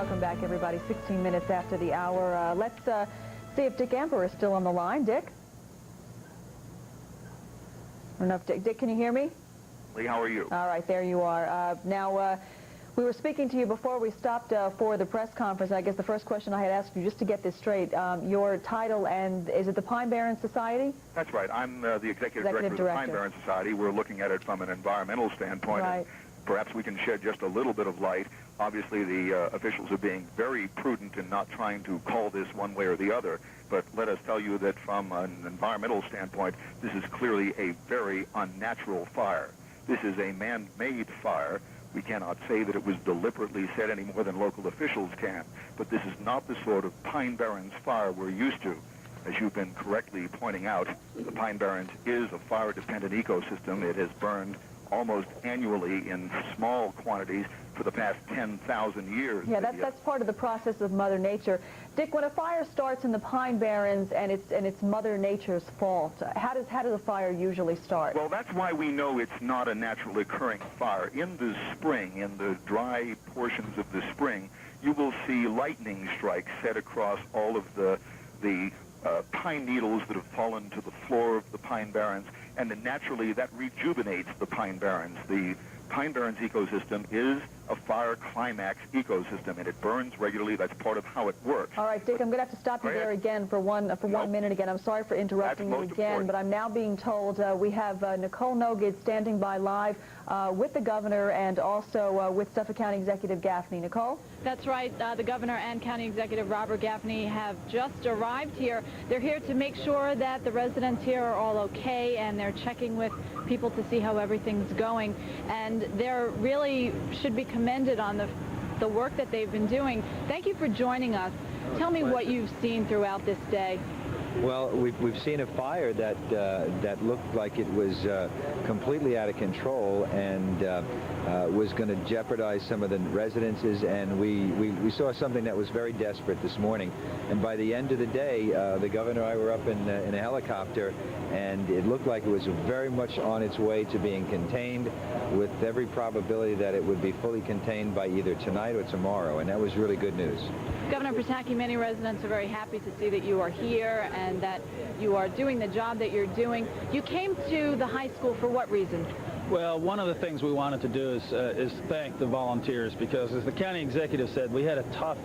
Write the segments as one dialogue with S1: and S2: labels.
S1: Welcome back, everybody. 16 minutes after the hour. Let's see if Dick Amber is still on the line. Dick? I don't know if Dick, can you hear me?
S2: Lee, how are you?
S1: All right, there you are. Now, we were speaking to you before we stopped for the press conference. I guess the first question I had asked you, just to get this straight, your title, and is it the Pine Barrens Society?
S2: That's right. I'm the executive director of the Pine Barrens Society. We're looking at it from an environmental standpoint.
S1: Right.
S2: And perhaps we can shed just a little bit of light. Obviously, the officials are being very prudent in not trying to call this one way or the other. But let us tell you that from an environmental standpoint, this is clearly a very unnatural fire. This is a man-made fire. We cannot say that it was deliberately set any more than local officials can. But this is not the sort of Pine Barrens fire we're used to. As you've been correctly pointing out, the Pine Barrens is a fire-dependent ecosystem. It has burned almost annually in small quantities for the past 10,000 years.
S1: Yeah, that's part of the process of Mother Nature. Dick, when a fire starts in the Pine Barrens and it's Mother Nature's fault, how does a fire usually start?
S2: Well, that's why we know it's not a naturally occurring fire. In the spring, in the dry portions of the spring, you will see lightning strikes set across all of the pine needles that have fallen to the floor of the Pine Barrens, and then naturally that rejuvenates the Pine Barrens. The Pine Barrens ecosystem is a fire climax ecosystem, and it burns regularly. That's part of how it works.
S1: All right, Dick, I'm going to have to stop you there again for one minute again. I'm sorry for interrupting you again, but I'm now being told we have Nicole Nogid standing by live with the governor and also with Suffolk County Executive Gaffney. Nicole?
S3: That's right. The governor and County Executive Robert Gaffney have just arrived here. They're here to make sure that the residents here are all okay, and they're checking with people to see how everything's going. And they're really should be commended on the work that they've been doing. Thank you for joining us. Tell me what you've seen throughout this day.
S4: Well, we've seen a fire that looked like it was completely out of control and was going to jeopardize some of the residences, and we saw something that was very desperate this morning. And by the end of the day, the governor and I were up in a helicopter, and it looked like it was very much on its way to being contained, with every probability that it would be fully contained by either tonight or tomorrow, and that was really good news.
S3: Governor Pataki, many residents are very happy to see that you are here and that you are doing the job that you're doing. You came to the high school for what reason?
S5: Well, one of the things we wanted to do is thank the volunteers, because as the county executive said, we had a tough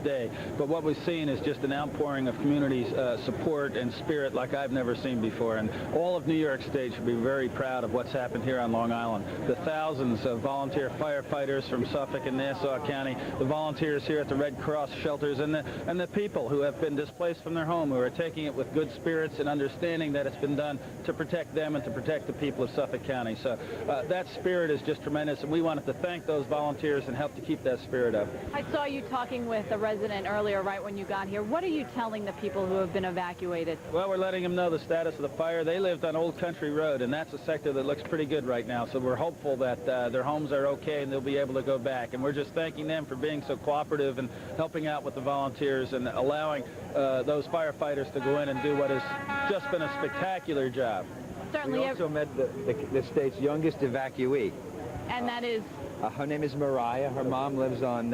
S5: day. But what we've seen is just an outpouring of community support and spirit like I've never seen before. And all of New York State should be very proud of what's happened here on Long Island. The thousands of volunteer firefighters from Suffolk and Nassau County, the volunteers here at the Red Cross shelters, and the people who have been displaced from their home, who are taking it with good spirits and understanding that it's been done to protect them and to protect the people of Suffolk County. So that spirit is just tremendous, and we wanted to thank those volunteers and help to keep that spirit up.
S3: I saw you talking with a resident earlier right when you got here. What are you telling the people who have been evacuated?
S5: Well, we're letting them know the status of the fire. They lived on Old Country Road, and that's a sector that looks pretty good right now, so we're hopeful that their homes are okay and they'll be able to go back. And we're just thanking them for being so cooperative and helping out with the volunteers and allowing those firefighters to go in and do what has just been a spectacular job.
S3: Certainly.
S4: We also met the state's youngest evacuee.
S3: And that is?
S4: Her name is Mariah. Her mom lives on,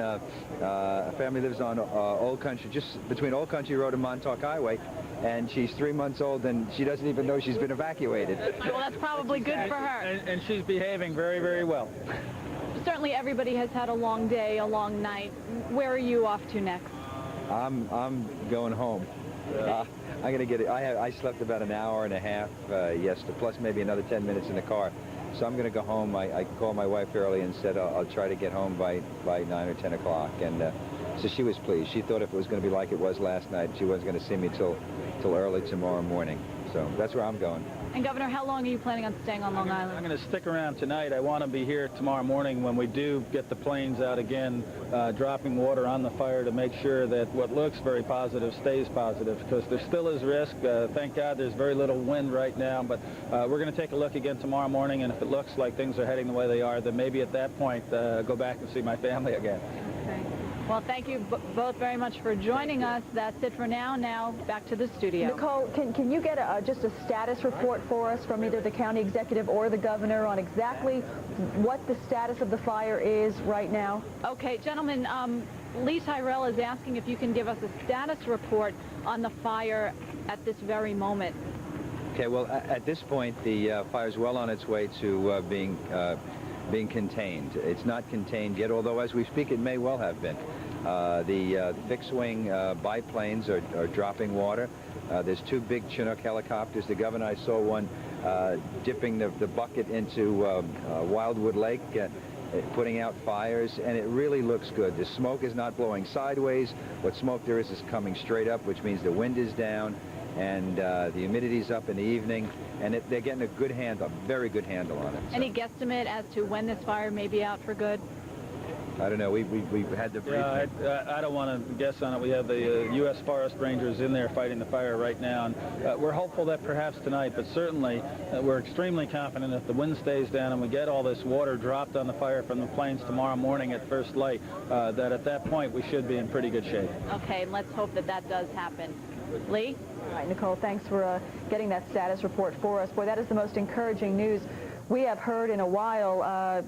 S4: family lives on Old Country, just between Old Country Road and Montauk Highway, and she's 3 months old, and she doesn't even know she's been evacuated.
S3: Well, that's probably good for her.
S5: And she's behaving very, very well.
S3: Certainly everybody has had a long day, a long night. Where are you off to next?
S4: I'm going home. I'm going to get it. I slept about an hour and a half yesterday, plus maybe another 10 minutes in the car. So I'm going to go home. I called my wife early and said I'll try to get home by 9 or 10 o'clock. And so she was pleased. She thought if it was going to be like it was last night, she wasn't going to see me till early tomorrow morning. So that's where I'm going.
S3: And Governor, how long are you planning on staying on Long Island?
S5: I'm going to stick around tonight. I want to be here tomorrow morning when we do get the planes out again, dropping water on the fire to make sure that what looks very positive stays positive, because there still is risk. Thank God there's very little wind right now, but we're going to take a look again tomorrow morning, and if it looks like things are heading the way they are, then maybe at that point go back and see my family again.
S3: Okay. Well, thank you both very much for joining us. That's it for now. Now, back to the studio.
S1: Nicole, can you get just a status report for us from either the county executive or the governor on exactly what the status of the fire is right now?
S3: Okay, gentlemen, Lee Tyrell is asking if you can give us a status report on the fire at this very moment.
S4: Okay, well, at this point, the fire's well on its way to being contained. It's not contained yet, although as we speak, it may well have been. The fixed-wing biplanes are dropping water. There's 2 big Chinook helicopters. The governor, I saw one dipping the bucket into Wildwood Lake, putting out fires, and it really looks good. The smoke is not blowing sideways. What smoke there is coming straight up, which means the wind is down, and the humidity's up in the evening, and they're getting a good handle, a very good handle on it. So.
S3: Any guesstimate as to when this fire may be out for good?
S4: I don't know. We had the briefing.
S5: Yeah, I don't want to guess on it. We have the U.S. Forest Rangers in there fighting the fire right now, and we're hopeful that perhaps tonight, but certainly we're extremely confident if the wind stays down and we get all this water dropped on the fire from the planes tomorrow morning at first light, that at that point we should be in pretty good shape.
S3: Okay, and let's hope that that does happen. Lee?
S1: All right, Nicole, thanks for getting that status report for us. Boy, that is the most encouraging news we have heard in a while.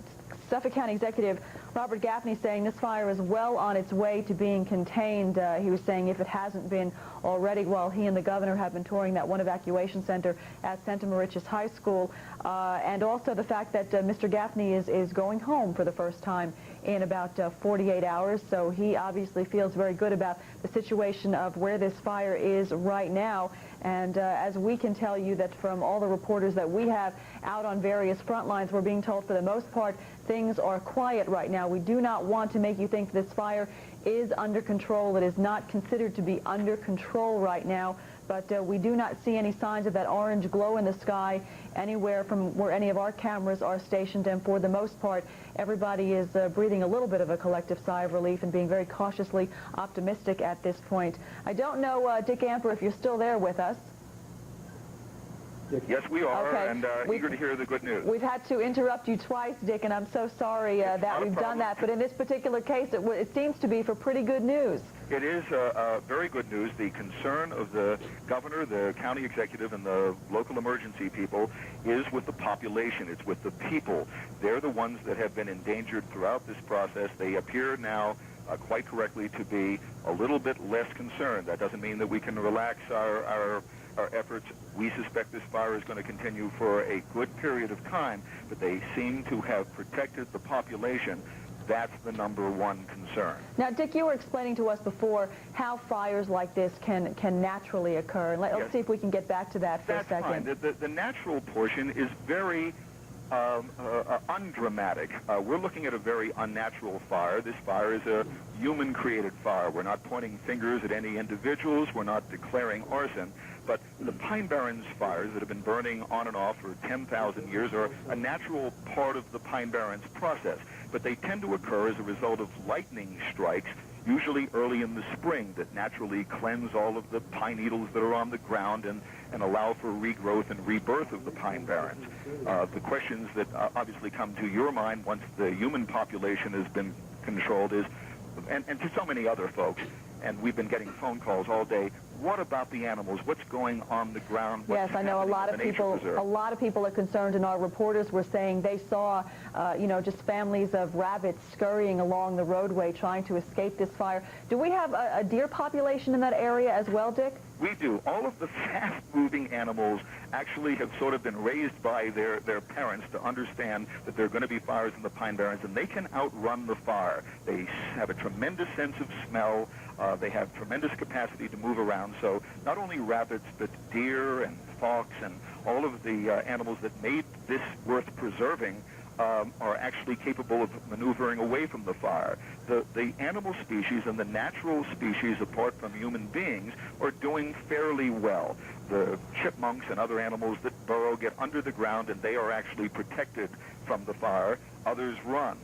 S1: Suffolk County Executive Robert Gaffney saying this fire is well on its way to being contained. He was saying if it hasn't been already, while he and the governor have been touring that one evacuation center at Moriches High School. And also the fact that Mr. Gaffney is going home for the first time in about 48 hours. So he obviously feels very good about the situation of where this fire is right now. And as we can tell you that from all the reporters that we have out on various front lines, we're being told for the most part things are quiet right now. We do not want to make you think this fire is under control. It is not considered to be under control right now, but we do not see any signs of that orange glow in the sky anywhere from where any of our cameras are stationed, and for the most part, everybody is breathing a little bit of a collective sigh of relief and being very cautiously optimistic at this point. I don't know, Dick Amper, if you're still there with us.
S2: Yes, we are,
S1: okay.
S2: And eager to hear the good news.
S1: We've had to interrupt you twice, Dick, and I'm so sorry that we've done that. But in this particular case, it seems to be for pretty good news.
S2: It is very good news. The concern of the governor, the county executive, and the local emergency people is with the population. It's with the people. They're the ones that have been endangered throughout this process. They appear now quite correctly to be a little bit less concerned. That doesn't mean that we can relax our efforts. We suspect this fire is going to continue for a good period of time, but they seem to have protected the population. That's the #1 concern.
S1: Now, Dick, you were explaining to us before how fires like this can naturally occur. Let's see if we can get back to that for a second.
S2: That's fine. The natural portion is very undramatic. We're looking at a very unnatural fire. This fire is a human-created fire. We're not pointing fingers at any individuals. We're not declaring arson. But the Pine Barrens fires that have been burning on and off for 10,000 years are a natural part of the Pine Barrens process. But they tend to occur as a result of lightning strikes, usually early in the spring, that naturally cleanse all of the pine needles that are on the ground and allow for regrowth and rebirth of the Pine Barrens. The questions that obviously come to your mind once the human population has been controlled is, and to so many other folks, and we've been getting phone calls all day, what about the animals? What's going on the ground?
S1: Yes, I know a lot of people are concerned, and our reporters were saying they saw, just families of rabbits scurrying along the roadway trying to escape this fire. Do we have a deer population in that area as well, Dick?
S2: We do. All of the fast-moving animals actually have sort of been raised by their parents to understand that there are going to be fires in the Pine Barrens, and they can outrun the fire. They have a tremendous sense of smell. They have tremendous capacity to move around. So not only rabbits, but deer and fox and all of the animals that made this worth preserving are actually capable of maneuvering away from the fire. The animal species and the natural species, apart from human beings, are doing fairly well. The chipmunks and other animals that burrow get under the ground, and they are actually protected from the fire. Others run.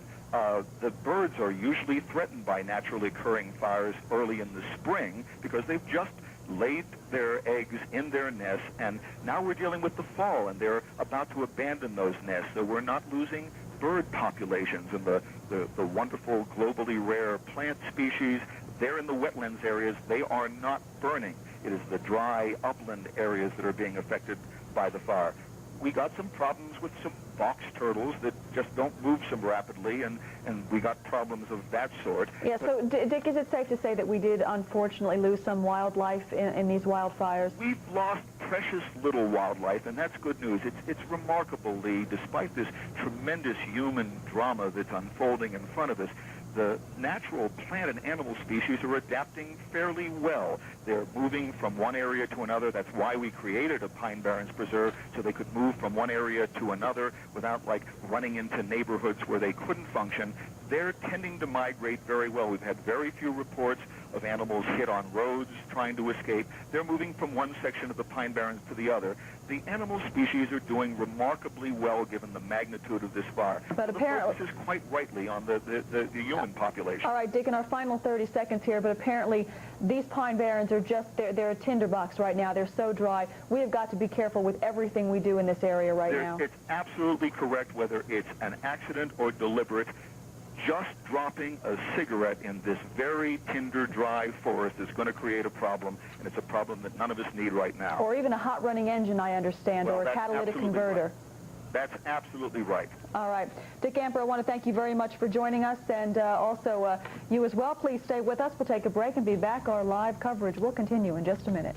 S2: The birds are usually threatened by naturally occurring fires early in the spring because they've just laid their eggs in their nests, and now we're dealing with the fall, and they're about to abandon those nests. So we're not losing bird populations and the wonderful globally rare plant species. They're in the wetlands areas. They are not burning. It is the dry upland areas that are being affected by the fire. we got some problems with some box turtles that just don't move so rapidly, and we got problems of that sort.
S1: Yeah, so Dick, is it safe to say that we did unfortunately lose some wildlife in these wildfires?
S2: We've lost precious little wildlife, and that's good news. It's remarkable, Lee, despite this tremendous human drama that's unfolding in front of us, the natural plant and animal species are adapting fairly well. They're moving from one area to another. That's why we created a Pine Barrens Preserve, so they could move from one area to another without, like, running into neighborhoods where they couldn't function. They're tending to migrate very well. We've had very few reports of animals hit on roads trying to escape. They're moving from one section of the Pine Barrens to the other. The animal species are doing remarkably well given the magnitude of this fire.
S1: But apparently,
S2: the focus is quite rightly on the human population.
S1: All right, Dick, in our final 30 seconds here, but apparently these Pine Barrens are just, they're a tinderbox right now. They're so dry. We have got to be careful with everything we do in this area right now.
S2: It's absolutely correct, whether it's an accident or deliberate. Just dropping a cigarette in this very tinder, dry forest is going to create a problem, and it's a problem that none of us need right now.
S1: Or even a hot running engine, I understand,
S2: well,
S1: or a catalytic converter.
S2: Right. That's absolutely right.
S1: All right. Dick Amper, I want to thank you very much for joining us, and also you as well. Please stay with us. We'll take a break and be back. Our live coverage will continue in just a minute.